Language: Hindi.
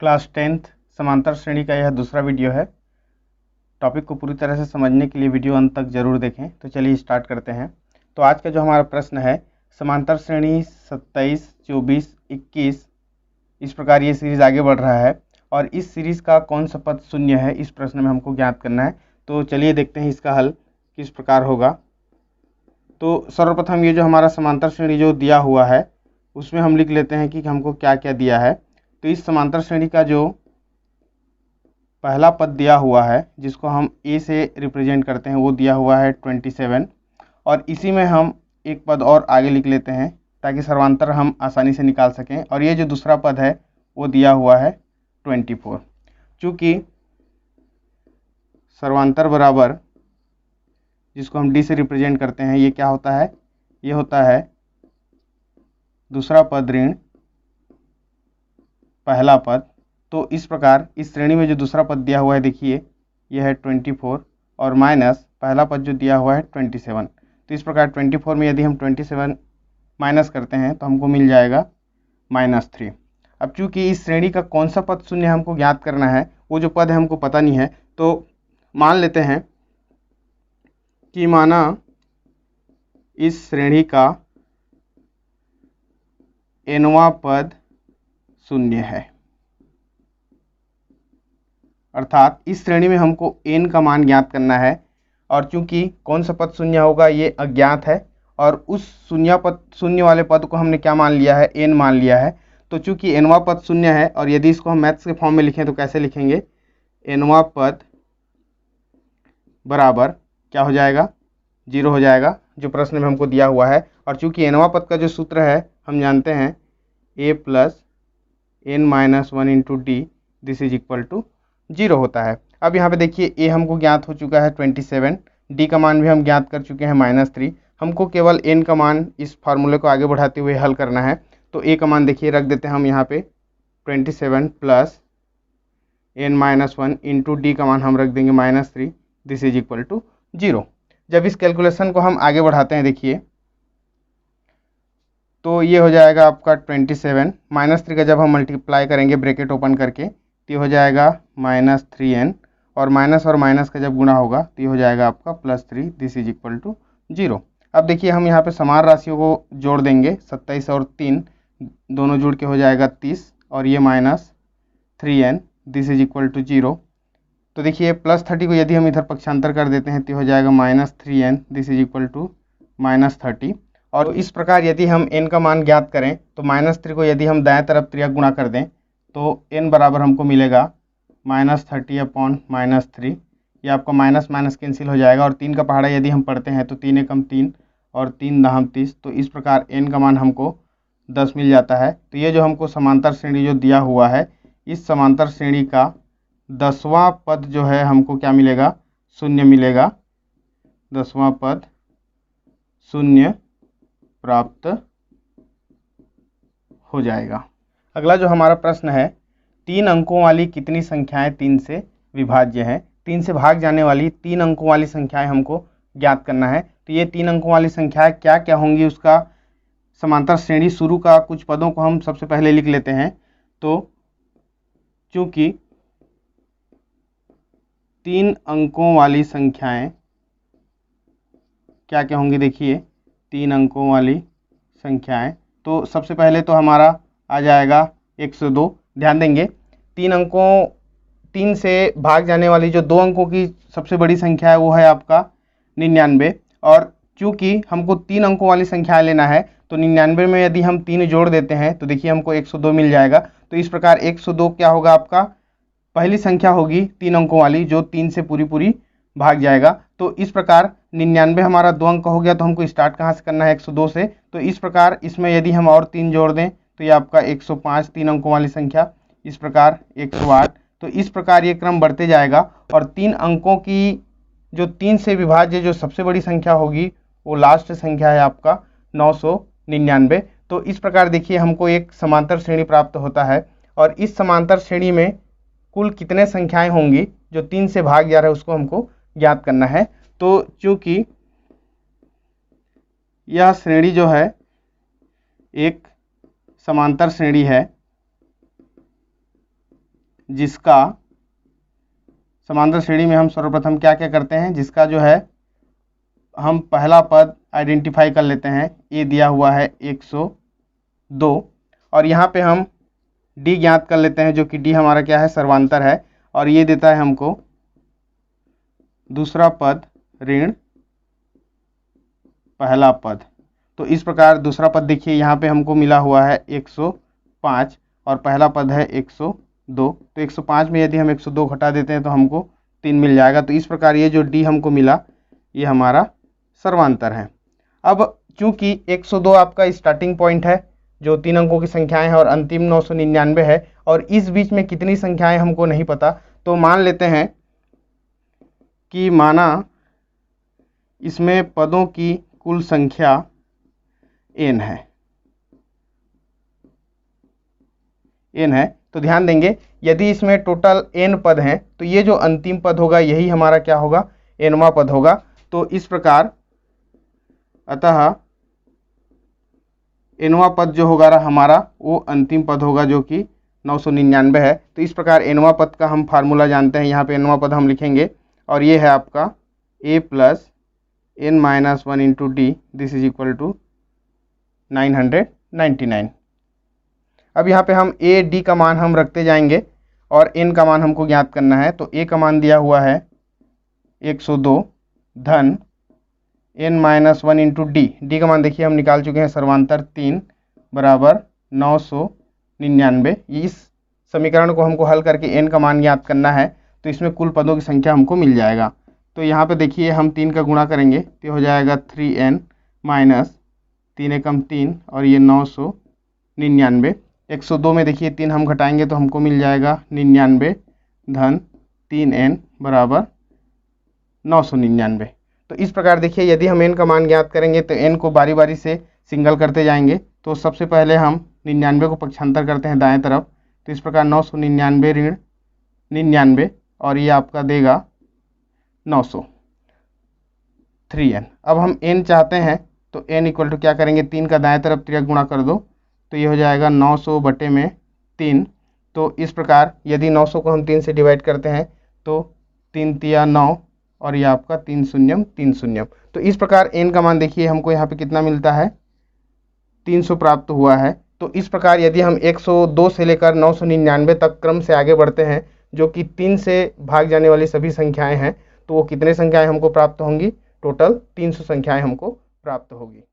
क्लास 10th समांतर श्रेणी का यह दूसरा वीडियो है। टॉपिक को पूरी तरह से समझने के लिए वीडियो अंत तक जरूर देखें। तो चलिए स्टार्ट करते हैं। तो आज का जो हमारा प्रश्न है, समांतर श्रेणी 27, 24, 21 इस प्रकार ये सीरीज़ आगे बढ़ रहा है और इस सीरीज़ का कौन सा पद शून्य है, इस प्रश्न में हमको ज्ञात करना है। तो चलिए देखते हैं इसका हल किस प्रकार होगा। तो सर्वप्रथम ये जो हमारा समांतर श्रेणी जो दिया हुआ है उसमें हम लिख लेते हैं कि हमको क्या क्या दिया है। तो इस समांतर श्रेणी का जो पहला पद दिया हुआ है जिसको हम ए से रिप्रेजेंट करते हैं वो दिया हुआ है 27 और इसी में हम एक पद और आगे लिख लेते हैं ताकि सर्वांतर हम आसानी से निकाल सकें। और ये जो दूसरा पद है वो दिया हुआ है 24। चूँकि सर्वांतर बराबर जिसको हम डी से रिप्रेजेंट करते हैं, ये क्या होता है, ये होता है दूसरा पद ऋण पहला पद। तो इस प्रकार इस श्रेणी में जो दूसरा पद दिया हुआ है, देखिए यह है 24 और माइनस पहला पद जो दिया हुआ है 27। तो इस प्रकार 24 में यदि हम 27 माइनस करते हैं तो हमको मिल जाएगा -3। अब चूंकि इस श्रेणी का कौन सा पद शून्य हमको ज्ञात करना है, वो जो पद है हमको पता नहीं है, तो मान लेते हैं कि माना इस श्रेणी का nवां पद शून्य है, अर्थात इस श्रेणी में हमको n का मान ज्ञात करना है। और चूंकि कौन सा पद शून्य होगा ये अज्ञात है और उस शून्य वाले पद को हमने क्या मान लिया है, n मान लिया है। तो चूंकि nवां पद शून्य है और यदि इसको हम मैथ्स के फॉर्म में लिखें तो कैसे लिखेंगे, nवां पद बराबर क्या हो जाएगा, 0 हो जाएगा जो प्रश्न में हमको दिया हुआ है। और चूंकि nवां पद का जो सूत्र है हम जानते हैं a plus n minus 1 into d this is equal to 0 होता है। अब यहाँ पे देखिए a हमको ज्ञात हो चुका है 27, d का मान भी हम ज्ञात कर चुके हैं -3। हमको केवल n का मान इस फार्मूले को आगे बढ़ाते हुए हल करना है। तो a का मान देखिए रख देते हैं हम यहाँ पे 27 plus n minus 1 into D का मान हम रख देंगे -3 दिस इज इक्वल टू 0। जब इस कैलकुलेशन को हम आगे बढ़ाते हैं देखिए तो ये हो जाएगा आपका 27 -3 का जब हम मल्टीप्लाई करेंगे ब्रैकेट ओपन करके तो ये हो जाएगा -3n और माइनस का जब गुणा होगा तो ये हो जाएगा आपका +3 दिस इज इक्वल टू 0। अब देखिए हम यहाँ पे समान राशियों को जोड़ देंगे, 27 और 3 दोनों जुड़ के हो जाएगा 30 और ये -3n this is equal to 0। तो देखिए +30 को यदि हम इधर पक्षांतर कर देते हैं तो हो जाएगा -3n this is equal to -30। और इस प्रकार यदि हम n का मान ज्ञात करें तो -3 को यदि हम दाएं तरफ त्रिया गुणा कर दें तो n बराबर हमको मिलेगा -30 अपॉन -3। ये आपका माइनस माइनस कैंसिल हो जाएगा और 3 का पहाड़ा यदि हम पढ़ते हैं तो 3 एकम 3 और 3 दहम 30। तो इस प्रकार n का मान हमको 10 मिल जाता है। तो ये जो हमको समांतर श्रेणी जो दिया हुआ है, इस समांतर श्रेणी का 10वां पद जो है हमको क्या मिलेगा, शून्य मिलेगा। 10वां पद शून्य प्राप्त हो जाएगा। अगला जो हमारा प्रश्न है, 3 अंकों वाली कितनी संख्याएं 3 से विभाज्य हैं। 3 से भाग जाने वाली 3 अंकों वाली संख्याएं हमको ज्ञात करना है। तो ये 3 अंकों वाली संख्याएं क्या क्या होंगी, उसका समांतर श्रेणी शुरू का कुछ पदों को हम सबसे पहले लिख लेते हैं। तो चूंकि 3 अंकों वाली संख्याएं क्या क्या होंगी, देखिए 3 अंकों वाली संख्याएं, तो सबसे पहले तो हमारा आ जाएगा 102। ध्यान देंगे 3 से भाग जाने वाली जो 2 अंकों की सबसे बड़ी संख्या है वो है आपका 99। और चूंकि हमको 3 अंकों वाली संख्या लेना है तो 99 में यदि हम 3 जोड़ देते हैं तो देखिए हमको 102 मिल जाएगा। तो इस प्रकार 102 क्या होगा, आपका पहली संख्या होगी 3 अंकों वाली जो 3 से पूरी भाग जाएगा। तो इस प्रकार 99 हमारा 2 अंक हो गया, तो हमको स्टार्ट कहाँ से करना है, 102 से। तो इस प्रकार इसमें यदि हम और 3 जोड़ दें तो ये आपका 105 3 अंकों वाली संख्या, इस प्रकार 108। तो इस प्रकार ये क्रम बढ़ते जाएगा और 3 अंकों की जो 3 से विभाज्य जो सबसे बड़ी संख्या होगी वो लास्ट संख्या है आपका 999। तो इस प्रकार देखिए हमको एक समांतर श्रेणी प्राप्त होता है और इस समांतर श्रेणी में कुल कितने संख्याएं होंगी जो 3 से भाग जा रहा है उसको हमको ज्ञात करना है। तो चूंकि यह श्रेणी जो है एक समांतर श्रेणी है जिसका समांतर श्रेणी में हम सर्वप्रथम क्या क्या करते हैं, जिसका जो है हम पहला पद आइडेंटिफाई कर लेते हैं। ए दिया हुआ है 102 और यहाँ पे हम डी ज्ञात कर लेते हैं, जो कि डी हमारा क्या है, सर्वांतर है। और ये देता है हमको दूसरा पद ऋण पहला पद। तो इस प्रकार दूसरा पद देखिए यहाँ पे हमको मिला हुआ है 105 और पहला पद है 102। तो 105 में यदि हम 102 घटा देते हैं तो हमको 3 मिल जाएगा। तो इस प्रकार ये जो डी हमको मिला ये हमारा सर्वांतर है। अब चूंकि 102 आपका स्टार्टिंग पॉइंट है, जो 3 अंकों की संख्याएं हैं, और अंतिम 999 है, और इस बीच में कितनी संख्याएं हमको नहीं पता। तो मान लेते हैं कि माना इसमें पदों की कुल संख्या n है। तो ध्यान देंगे, यदि इसमें टोटल n पद हैं तो ये जो अंतिम पद होगा यही हमारा क्या होगा, nवां पद होगा। तो इस प्रकार अतः nवां पद जो होगा हमारा वो अंतिम पद होगा, जो कि 999 है। तो इस प्रकार nवां पद का हम फार्मूला जानते हैं। यहाँ पे nवां पद हम लिखेंगे और ये है आपका a plus n minus 1 into d, this is equal to 999। अब यहाँ पे हम a d का मान हम रखते जाएंगे और n का मान हमको ज्ञात करना है। तो a का मान दिया हुआ है 102 धन n माइनस 1 इंटू डी का मान देखिए हम निकाल चुके हैं, सर्वांतर 3 बराबर 999। इस समीकरण को हमको हल करके n का मान ज्ञात करना है। तो इसमें कुल पदों की संख्या हमको मिल जाएगा। तो यहाँ पे देखिए हम 3 का गुणा करेंगे तो हो जाएगा 3n माइनस 3 एकम 3 और ये 999। 102 में देखिए 3 हम घटाएंगे तो हमको मिल जाएगा 99 धन 3n बराबर 999। तो इस प्रकार देखिए यदि हम n का मान ज्ञात करेंगे तो n को बारी बारी से सिंगल करते जाएंगे। तो सबसे पहले हम 99 को पक्षांतर करते हैं दाएं तरफ। तो इस प्रकार 999 ऋण 99 और ये आपका देगा 900 3n। अब हम n चाहते हैं तो n इक्वल टू क्या करेंगे, 3 का दाएं तरफ तिर्यक गुणा कर दो तो ये हो जाएगा 900 बटे में 3। तो इस प्रकार यदि 900 को हम 3 से डिवाइड करते हैं तो 3 तिया 9 और ये आपका 3 शून्यम 3 शून्यम। तो इस प्रकार n का मान देखिए हमको यहाँ पे कितना मिलता है, 300 प्राप्त हुआ है। तो इस प्रकार यदि हम 102 से लेकर 999 तक क्रम से आगे बढ़ते हैं, जो कि 3 से भाग जाने वाली सभी संख्याएं हैं, तो वो कितने संख्याएं हमको प्राप्त होंगी, टोटल 300 संख्याएं हमको प्राप्त होगी।